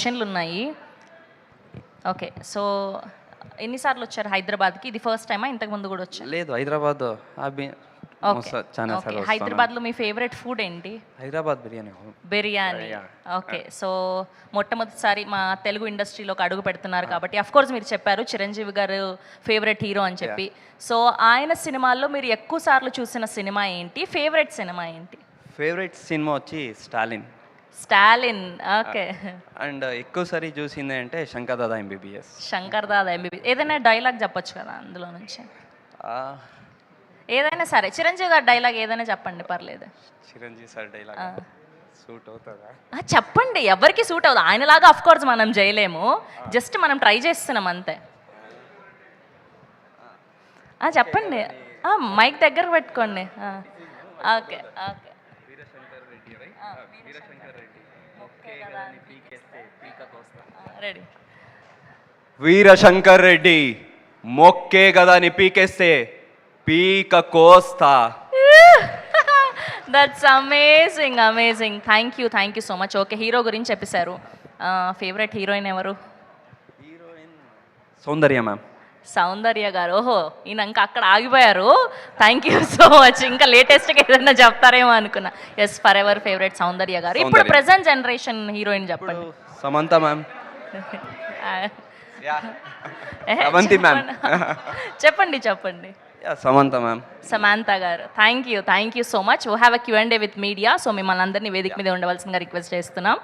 క్వశ్చన్లు ఉన్నాయి. Okay, so ఎన్నిసార్లు వచ్చారు హైదరాబాద్కి? ఇది ఫస్ట్ టైమా, ఇంతకుముందు కూడా వచ్చారు? లేదు, హైదరాబాద్ చాలా ఓకే, హైదరాబాద్లో మీ ఫేవరెట్ ఫుడ్ ఏంటి? హైదరాబాద్ బిర్యానీ. బిర్యానీ. ఓకే, సో మొట్టమొదటిసారి మా తెలుగు ఇండస్ట్రీలోకి అడుగు పెడుతున్నారు కాబట్టి అఫ్ కోర్స్ మీరు చెప్పారు చిరంజీవి గారు ఫేవరెట్ హీరో అని చెప్పి. సో ఆయన సినిమాల్లో మీరు ఎక్కువ సార్లు చూసిన సినిమా ఏంటి? ఫేవరెట్ సినిమా ఏంటి? ఫేవరెట్ సినిమా వచ్చి స్టాలిన్. స్టాలిన్. ఓకే. అండ్ ఎక్కువసారి చూసింది అంటే శంకర్ దాదా ఎంబీబీఎస్. శంకర్ దాదా ఎంబీబీఎస్. ఏదైనా డైలాగ్ చెప్పొచ్చు కదా అందులో నుంచి? ఏదైనా సరే, చిరంజీవి గారి డైలాగ్ ఏదైనా చెప్పండి, పర్లేదు. చిరంజీవి సార్ డైలాగ్ సూట్ అవుతుందా? చెప్పండి, ఎవరికి సూట్ అవుతుంది. ఆయనలాగా అఫ్ కోర్స్ మనం చేయలేము, జస్ట్ మనం ట్రై చేస్తున్నాం అంతే. చెప్పండి, మైక్ దగ్గర పెట్టుకోండి. Okay okay. Ready. Veerashankar Reddy మొక్కే గదాని పీకేస్తే పీక కోస్తా. That's amazing amazing. Thank you so much. Okay, hero గురించి చెప్పేశారు. ఫేవరెట్ హీరోయిన్ ఎవరు? సౌందర్య మ్యామ్. సౌందర్య గారు. ఓహో, ఈయన ఇంకా అక్కడ ఆగిపోయారు. Thank you so much. ఇంకా లేటెస్ట్గా ఏదైనా చెప్తారేమో అనుకున్నా. ఎస్, ఫర్ ఎవర్ ఫేవరెట్ సౌందర్య గారు. ఇప్పుడు ప్రెసెంట్ జనరేషన్ హీరోయిన్ చెప్పండి. సమంత మ్యామ్. సమంతి మ్యామ్. చెప్పండి చెప్పండి. సమంత మ్యామ్. సమాంత గారు. Thank you so much. We have a Q&A with media. So మిమ్మల్ని అందరినీ వేదిక మీద ఉండవలసిందిగా రిక్వెస్ట్ చేస్తున్నాం.